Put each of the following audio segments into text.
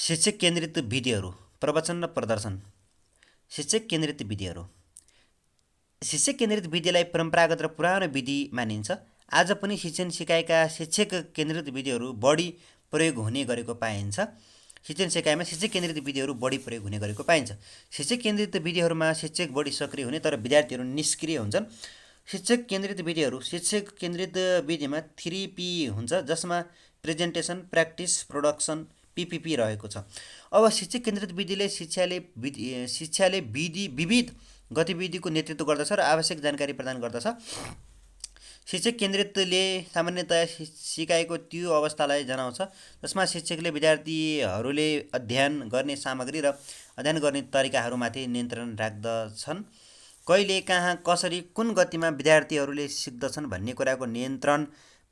शिक्षक केन्द्रित विधिहरू, प्रवचन र प्रदर्शन। शिक्षक केन्द्रित विधिहरू। शिक्षक केन्द्रित विधिलाई परम्परागत र पुरानो विधि मानिन्छ। आज पनि शिक्षण सिकाइका शिक्षक केन्द्रित विधिहरू बढी प्रयोग हुने गरेको पाइन्छ। शिक्षण सिकाइमा शिक्षक केन्द्रित विधिहरू बढी प्रयोग हुने गरेको पाइन्छ। शिक्षक केन्द्रित विधिहरूमा शिक्षक बढी सक्रिय हुने तर विद्यार्थीहरू निष्क्रिय हुन्छन्। शिक्षक केन्द्रित विधिहरू। शिक्षक केन्द्रित विधिमा 3P हुन्छ, जसमा प्रेजेन्टेसन, प्र्याक्टिस, प्रोडक्सन, PPP रहेको छ। अब शिक्षक केन्द्रित विधिले शिक्षाले विविध गतिविधिको नेतृत्व गर्दछ र आवश्यक जानकारी प्रदान गर्दछ। शिक्षक केन्द्रितले सामान्यतया सिकाएको त्यो अवस्थालाई जनाउँछ जसमा शिक्षकले विद्यार्थीहरूले अध्ययन गर्ने सामग्री र अध्ययन गर्ने तरिकाहरूमाथि नियन्त्रण राख्दछन्। कहिले, कहाँ, कसरी, कुन गतिमा विद्यार्थीहरूले सिक्दछन् भन्ने कुराको नियन्त्रण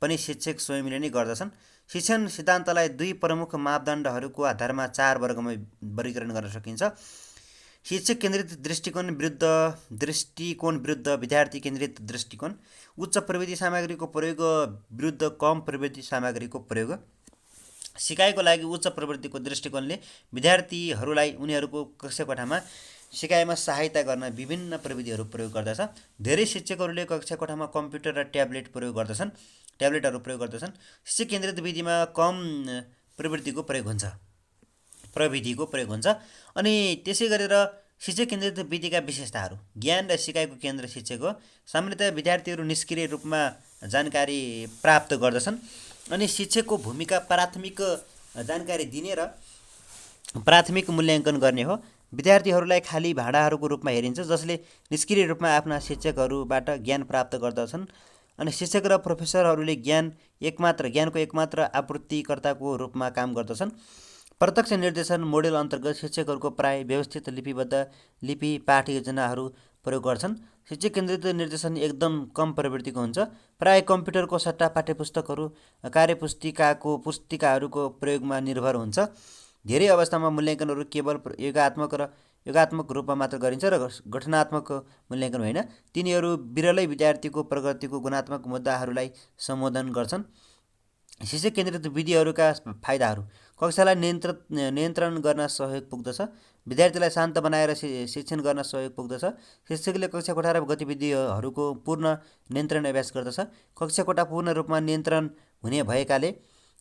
पनि शिक्षक स्वयंले नै गर्दछन्। शिक्षण सिद्धान्तलाई 2 प्रमुख मापदण्डहरूको आधारमा 4 वर्गमा वर्गीकरण गर्न सकिन्छ। शिक्षक केन्द्रित दृष्टिकोण विरुद्ध विद्यार्थी केन्द्रित दृष्टिकोण। उच्च प्रविधि सामग्रीको प्रयोग विरुद्ध कम प्रविधि सामग्रीको प्रयोग। सिकाइको लागि उच्च प्रवृत्तिको दृष्टिकोणले विद्यार्थीहरूलाई उनीहरूको कक्षाकोठामा सिकाइमा सहायता गर्न विभिन्न प्रविधिहरू प्रयोग गर्दछ। धेरै शिक्षकहरूले कक्षाकोठामा कम्प्युटर र ट्याब्लेटहरू प्रयोग गर्दछन्। शिक्षक केन्द्रित विधिमा कम प्रविधिको प्रयोग हुन्छ। अनि त्यसै गरेर शिक्षक केन्द्रित विधिका विशेषताहरू। ज्ञान र सिकाइको केन्द्र शिक्षक हो। सामान्यतया विद्यार्थीहरू निष्क्रिय रूपमा जानकारी प्राप्त गर्दछन्। अनि शिक्षकको भूमिका प्राथमिक जानकारी दिने र प्राथमिक मूल्याङ्कन गर्ने हो। विद्यार्थीहरूलाई खाली भाँडाहरूको रूपमा हेरिन्छ, जसले निष्क्रिय रूपमा आफ्ना शिक्षकहरूबाट ज्ञान प्राप्त गर्दछन्। अनि शिक्षक र प्रोफेसरहरूले ज्ञानको एकमात्र आपूर्तिकर्ताको रूपमा काम गर्दछन्। प्रत्यक्ष निर्देशन मोडेल अन्तर्गत शिक्षकहरूको प्राय व्यवस्थित लिपिबद्ध पाठ योजनाहरू प्रयोग गर्छन्। शिक्षक केन्द्रित निर्देशन एकदम कम प्रवृत्तिको हुन्छ। प्राय कम्प्युटरको सट्टा पाठ्यपुस्तकहरू, पुस्तिकाहरूको प्रयोगमा निर्भर हुन्छ। धेरै अवस्थामा मूल्याङ्कनहरू केवल योगात्मक रूपमा मात्र गरिन्छ र गठनात्मक मूल्याङ्कन होइन। तिनीहरू बिरलै विद्यार्थीको प्रगतिको गुणात्मक मुद्दाहरूलाई सम्बोधन गर्छन्। शिक्षक केन्द्रित विधिहरूका फाइदाहरू। कक्षालाई नियन्त्रण गर्न सहयोग पुग्दछ। विद्यार्थीलाई शान्त बनाएर शिक्षण गर्न सहयोग पुग्दछ। शिक्षकले कक्षाकोठा र गतिविधिहरूको पूर्ण नियन्त्रण अभ्यास गर्दछ। कक्षाकोठा पूर्ण रूपमा नियन्त्रण हुने भएकाले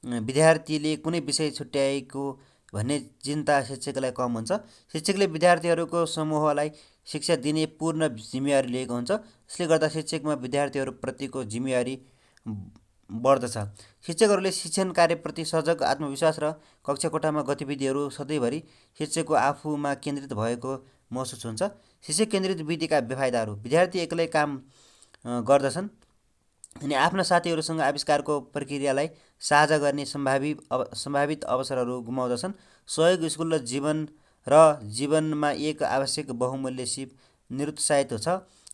विद्यार्थीले कुनै विषय छुट्याएको भन्ने चिन्ता शिक्षकलाई कम हुन्छ। शिक्षकले विद्यार्थीहरूको समूहलाई शिक्षा दिने पूर्ण जिम्मेवारी लिएको हुन्छ। यसले गर्दा शिक्षकमा विद्यार्थीहरूप्रतिको जिम्मेवारी बढ्दछ। शिक्षकहरूले शिक्षण कार्यप्रति सजग, आत्मविश्वास र कक्षाकोठामा गतिविधिहरू सधैँभरि शिक्षकको आफूमा केन्द्रित भएको महसुस हुन्छ। शिक्षक केन्द्रित विधिका बेफाइदाहरू। विद्यार्थी एक्लै काम गर्दछन् अनि आफ्ना साथीहरूसँग आविष्कारको प्रक्रियालाई साझा गर्ने सम्भावित अवसरहरू गुमाउँदछन्। सहयोग स्कुल र जीवनमा एक आवश्यक बहुमूल्य सिप निरुत्साहित छ।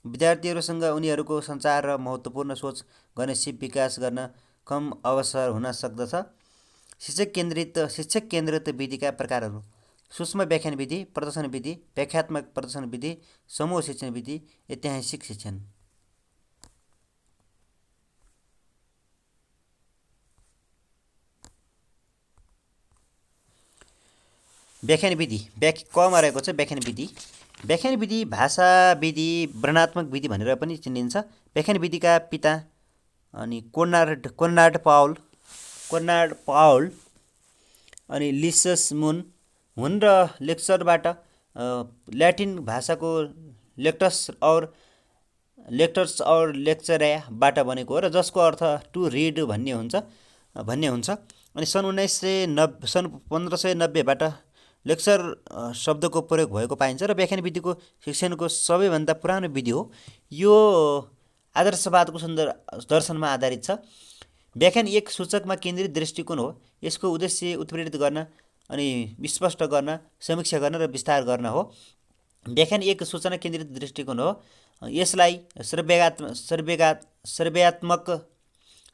विद्यार्थीहरूसँग उनीहरूको सञ्चार र महत्त्वपूर्ण सोच गर्ने सिप विकास गर्न कम अवसर हुन सक्दछ। शिक्षक केन्द्रित विधिका प्रकारहरू। सूक्ष्म व्याख्यान विधि, प्रदर्शन विधि, व्याख्यात्मक प्रदर्शन विधि, समूह शिक्षण विधि, ऐतिहासिक शिक्षण। व्याख्यान विधि कमा रहेको छ। व्याख्यान विधि भाषा विधि, वर्णनात्मक विधि भनेर पनि चिनिन्छ। व्याख्यान विधिका पिता अनि कोर्नाड पाउल अनि लिसस मुन हुन् र लेक्चरबाट ल्याटिन भाषाको लेक्टर्स और लेक्चराबाट बनेको हो र जसको अर्थ टु रिड भन्ने हुन्छ। अनि सन् 1590बाट लेक्चर शब्दको प्रयोग भएको पाइन्छ र व्याख्यान विधिको शिक्षणको सबैभन्दा पुरानो विधि हो। यो आदर्शवादको दर्शनमा आधारित छ। व्याख्यान एक सूचकमा केन्द्रित दृष्टिकोण हो। यसको उद्देश्य उत्प्रेरित गर्न अनि स्पष्ट गर्न, समीक्षा गर्न र विस्तार गर्न हो। व्याख्यान एक सूचना केन्द्रित दृष्टिकोण हो। यसलाई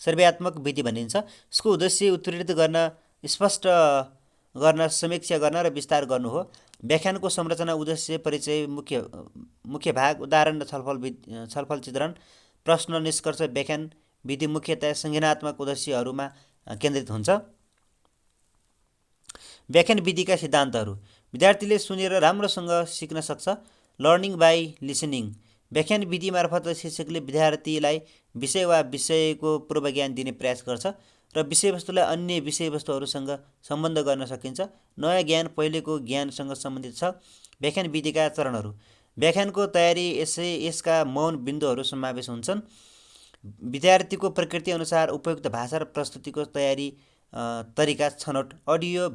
सर्वेयात्मक विधि भनिन्छ। यसको उद्देश्य उत्प्रेरित गर्न, स्पष्ट गर्न, समीक्षा गर्न र विस्तार गर्नु हो। व्याख्यानको संरचना, उद्देश्य, परिचय, मुख्य भाग, उदाहरण र छलफल, चित्रण, प्रश्न, निष्कर्ष। व्याख्यान विधि मुख्यतया संज्ञानात्मक उद्देश्यहरूमा केन्द्रित हुन्छ। व्याख्यान विधिका सिद्धान्तहरू। विद्यार्थीले सुनेर राम्रोसँग सिक्न सक्छ। Learning by listening. व्याख्यान विधि मार्फत शिक्षकले विद्यार्थीलाई विषय वा विषयको पूर्वज्ञान दिने प्रयास गर्छ र विषयवस्तुलाई अन्य विषयवस्तुहरूसँग सम्बन्ध गर्न सकिन्छ। नयाँ ज्ञान पहिलेको ज्ञानसँग सम्बन्धित छ। व्याख्यान विधिका चरणहरू। व्याख्यानको तयारी यसका मौन बिन्दुहरू समावेश हुन्छन्। विद्यार्थीको प्रकृति अनुसार उपयुक्त भाषा र प्रस्तुतिको तयारी तरिका छनौट, अडियो,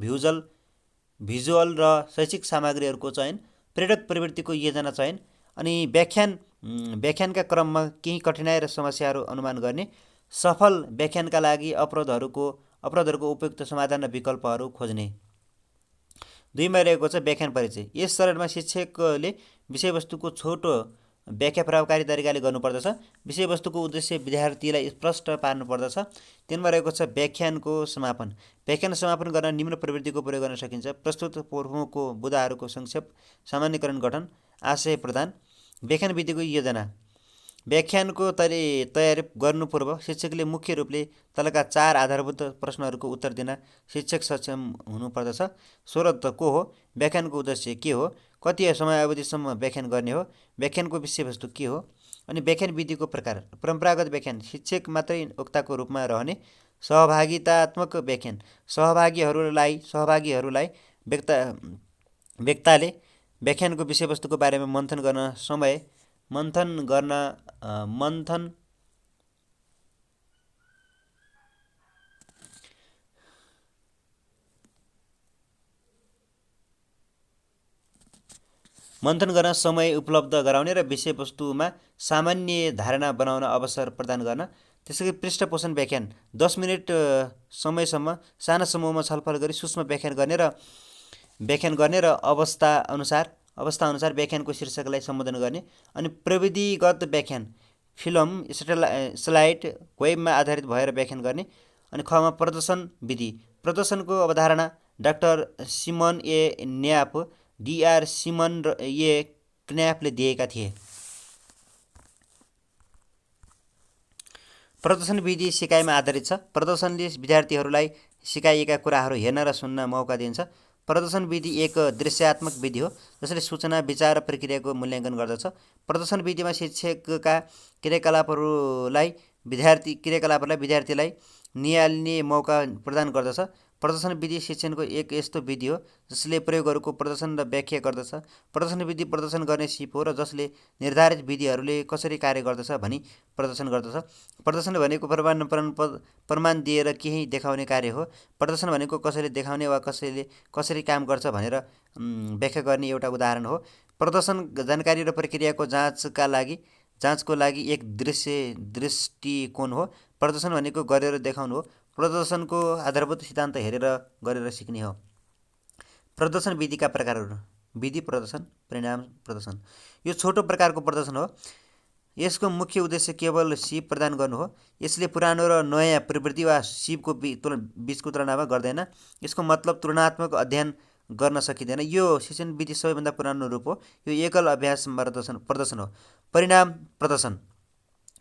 भिजुअल र शैक्षिक सामग्रीहरूको चयन, प्रेरक प्रवृत्तिको योजना चयन, अनि व्याख्यानका क्रममा केही कठिनाइ र समस्याहरू अनुमान गर्ने, सफल व्याख्यानका लागि अपराधहरूको उपयुक्त समाधान र विकल्पहरू खोज्ने। 2 मा रहेको छ व्याख्यान परिचय। यस चरणमा शिक्षकले विषयवस्तुको छोटो व्याख्या प्रभावकारी तरिकाले गर्नुपर्दछ। विषयवस्तुको उद्देश्य विद्यार्थीलाई स्पष्ट पार्नुपर्दछ। 3 मा रहेको छ व्याख्यानको समापन। व्याख्यान समापन गर्न निम्न प्रवृत्तिको प्रयोग गर्न सकिन्छ। प्रस्तुत प्रमुखको बुदाहरूको संक्षेप, सामान्यकरण गठन, आशय प्रदान। व्याख्यान विधिको योजना। व्याख्यानको तयारी गर्नु पूर्व शिक्षकले मुख्य रूपले तलका 4 आधारभूत प्रश्नहरूको उत्तर दिन शिक्षक सक्षम हुनुपर्दछ। स्रोत को हो? व्याख्यानको उद्देश्य के हो? कति समयावधिसम्म व्याख्यान गर्ने हो? व्याख्यानको विषयवस्तु के हो? अनि व्याख्यान विधिको प्रकार। परम्परागत व्याख्यान शिक्षक मात्रै वक्ताको रूपमा रहने। सहभागितात्मक व्याख्यान सहभागीहरूलाई वक्ताले व्याख्यानको विषयवस्तुको बारेमा मन्थन गर्न समय उपलब्ध गराउने र विषयवस्तुमा सामान्य धारणा बनाउन अवसर प्रदान गर्न। त्यसैगरी पृष्ठपोषण व्याख्यान 10 मिनेट समयसम्म साना समूहमा छलफल गरी सूक्ष्म व्याख्यान गर्ने र अवस्था अनुसार व्याख्यानको शीर्षकलाई सम्बोधन गर्ने। अनि प्रविधिगत व्याख्यान फिल्म, स्लाइड, वेबमा आधारित भएर व्याख्यान गर्ने। अनि खमा प्रदर्शन विधि। प्रदर्शनको अवधारणा डाक्टर सिमन ए न्याप, DR सिमन र ए क्न्यापले दिएका थिए। प्रदर्शन विधि सिकाइमा आधारित छ। प्रदर्शनले विद्यार्थीहरूलाई सिकाइएका कुराहरू हेर्न र सुन्न मौका दिन्छ। प्रदर्शन विधि एक दृश्यात्मक विधि हो जसले सूचना, विचार र प्रक्रियाको मूल्याङ्कन गर्दछ। प्रदर्शन विधिमा शिक्षकका क्रियाकलापहरूलाई विद्यार्थीलाई निहाल्ने मौका प्रदान गर्दछ। प्रदर्शन विधि शिक्षणको एक यस्तो विधि हो जसले प्रयोगहरूको प्रदर्शन र व्याख्या गर्दछ। प्रदर्शन विधि प्रदर्शन गर्ने सिप हो र जसले निर्धारित विधिहरूले कसरी कार्य गर्दछ भनी प्रदर्शन गर्दछ। प्रदर्शन भनेको प्रमाण दिएर केही देखाउने कार्य हो। प्रदर्शन भनेको कसैले देखाउने वा कसरी काम गर्छ भनेर व्याख्या गर्ने एउटा उदाहरण हो। प्रदर्शन जानकारी र प्रक्रियाको जाँचको लागि एक दृष्टिकोण हो। प्रदर्शन भनेको गरेर देखाउनु हो। प्रदर्शनको आधारभूत सिद्धान्त हेरेर गरेर सिक्ने हो। प्रदर्शन विधिका प्रकारहरू। विधि प्रदर्शन, परिणाम प्रदर्शन। यो छोटो प्रकारको प्रदर्शन हो। यसको मुख्य उद्देश्य केवल सिप प्रदान गर्नु हो। यसले पुरानो र नयाँ प्रवृत्ति वा सिपको बीचको तुलनामा गर्दैन। यसको मतलब तुलनात्मक अध्ययन गर्न सकिँदैन। यो शिक्षण विधि सबैभन्दा पुरानो रूप हो। यो एकल अभ्यास प्रदर्शन हो। परिणाम प्रदर्शन।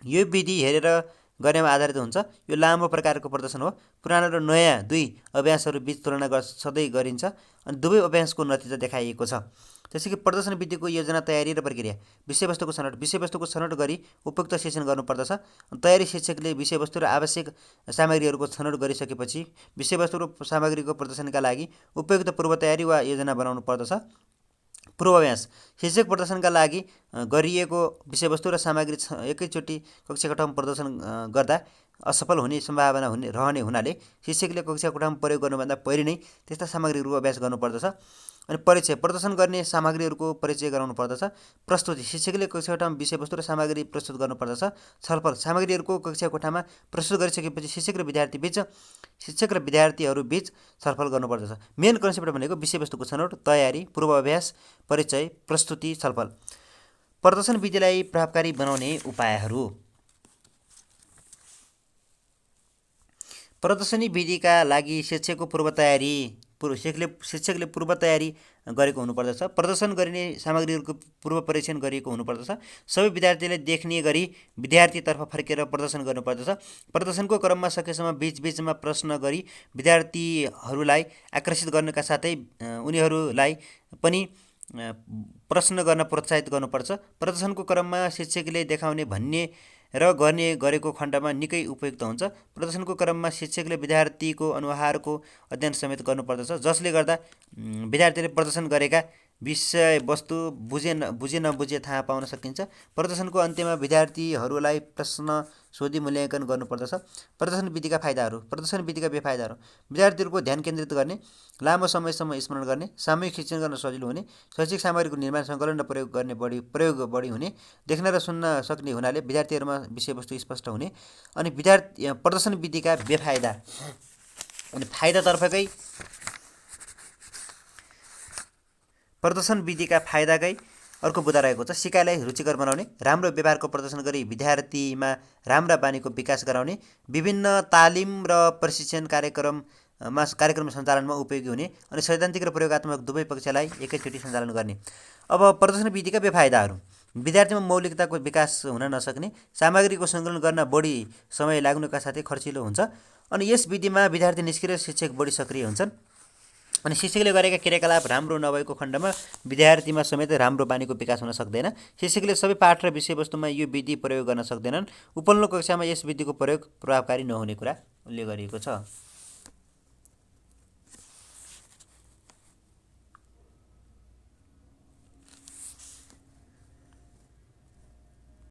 यो विधि हेरेर गर्नेमा आधारित हुन्छ। यो लामो प्रकारको प्रदर्शन हो। पुरानो र नयाँ दुई अभ्यासहरू बीच तुलना सधैँ गरिन्छ अनि दुवै अभ्यासको नतिजा देखाइएको छ। त्यसैगरी प्रदर्शन विधिको योजना, तयारी र प्रक्रिया। विषयवस्तुको छनौट गरी उपयुक्त शिक्षण गर्नुपर्दछ। तयारी शिक्षकले विषयवस्तु र आवश्यक सामग्रीहरूको छनौट गरिसकेपछि विषयवस्तु र सामग्रीको प्रदर्शनका लागि उपयुक्त पूर्व तयारी वा योजना बनाउनु पर्दछ। पूर्वाभ्यास। शिक्षक प्रदर्शनका लागि गरिएको विषयवस्तु र सामग्री एकैचोटि कक्षा कोठामा प्रदर्शन गर्दा असफल हुने सम्भावना रहने हुनाले शिक्षकले कक्षा कोठामा प्रयोग गर्नुभन्दा पहिले नै त्यस्ता सामग्रीहरूको अभ्यास गर्नुपर्दछ। अनि परिचय। प्रदर्शन गर्ने सामग्रीहरूको परिचय गराउनु पर्दछ। प्रस्तुति। शिक्षकले कक्षा कोठामा विषयवस्तु र सामग्री प्रस्तुत गर्नुपर्दछ। छलफल। सामग्रीहरूको कक्षा कोठामा प्रस्तुत गरिसकेपछि शिक्षक र विद्यार्थीहरू बीच छलफल गर्नुपर्दछ। मेन कन्सेप्ट भनेको विषयवस्तुको छनौट, तयारी, पूर्वाभ्यास, परिचय, प्रस्तुति, छलफल। प्रदर्शन विधिलाई प्रभावकारी बनाउने उपायहरू। प्रदर्शनी विधिका लागि शिक्षकको पूर्व तयारी शिक्षकले पूर्व तयारी गरेको हुनुपर्दछ। प्रदर्शन गरिने सामग्रीहरूको पूर्व परीक्षण गरिएको हुनुपर्दछ। सबै विद्यार्थीले देख्ने गरी विद्यार्थीतर्फ फर्केर प्रदर्शन गर्नुपर्दछ। प्रदर्शनको क्रममा सकेसम्म बीचबीचमा प्रश्न गरी विद्यार्थीहरूलाई आकर्षित गर्नका साथै उनीहरूलाई पनि प्रश्न गर्न प्रोत्साहित गर्नुपर्छ। प्रदर्शनको क्रममा शिक्षकले देखाउने भन्ने र गर्ने गरेको खण्डमा निकै उपयुक्त हुन्छ। प्रदर्शनको क्रममा शिक्षकले विद्यार्थीको अनुहारको अध्ययन समेत गर्नुपर्दछ, जसले गर्दा विद्यार्थीले प्रदर्शन गरेका विषयवस्तु बुझे नबुझे थाहा पाउन सकिन्छ। प्रदर्शनको अन्त्यमा विद्यार्थीहरूलाई प्रश्न सोधी मूल्याङ्कन गर्नुपर्दछ। प्रदर्शन विधिका फाइदाहरू। प्रदर्शन विधिका बेफाइदाहरू: विद्यार्थीहरूको ध्यान केन्द्रित गर्ने, लामो समयसम्म स्मरण गर्ने, सामूहिक शिक्षण गर्न सजिलो हुने, शैक्षिक सामग्रीको निर्माण, सङ्कलन र प्रयोग बढी हुने, देख्न र सुन्न सक्ने हुनाले विद्यार्थीहरूमा विषयवस्तु स्पष्ट हुने। अनि प्रदर्शन विधिका बेफाइदा अनि फाइदातर्फकै प्रदर्शन विधिका फाइदाकै अर्को बुँदा रहेको छ। सिकाइलाई रुचिकर बनाउने, राम्रो व्यवहारको प्रदर्शन गरी विद्यार्थीमा राम्रा बानीको विकास गराउने, विभिन्न तालिम र प्रशिक्षण कार्यक्रम सञ्चालनमा उपयोगी हुने, अनि सैद्धान्तिक र प्रयोगात्मक दुवै पक्षलाई एकैचोटि सञ्चालन गर्ने। अब प्रदर्शन विधिका बेफाइदाहरू: विद्यार्थीमा मौलिकताको विकास हुन नसक्ने, सामग्रीको सङ्कलन गर्न बढी समय लाग्नुका साथै खर्चिलो हुन्छ। अनि यस विधिमा विद्यार्थी निष्क्रिय, शिक्षक बढी सक्रिय हुन्छन्। अनि शिक्षकले गरेका क्रियाकलाप राम्रो नभएको खण्डमा विद्यार्थीमा समेत राम्रो बानीको विकास हुन सक्दैन। शिक्षकले सबै पाठ र विषयवस्तुमा यो विधि प्रयोग गर्न सक्दैनन्। उपल्लो कक्षामा यस विधिको प्रयोग प्रभावकारी नहुने कुरा उल्लेख गरिएको छ।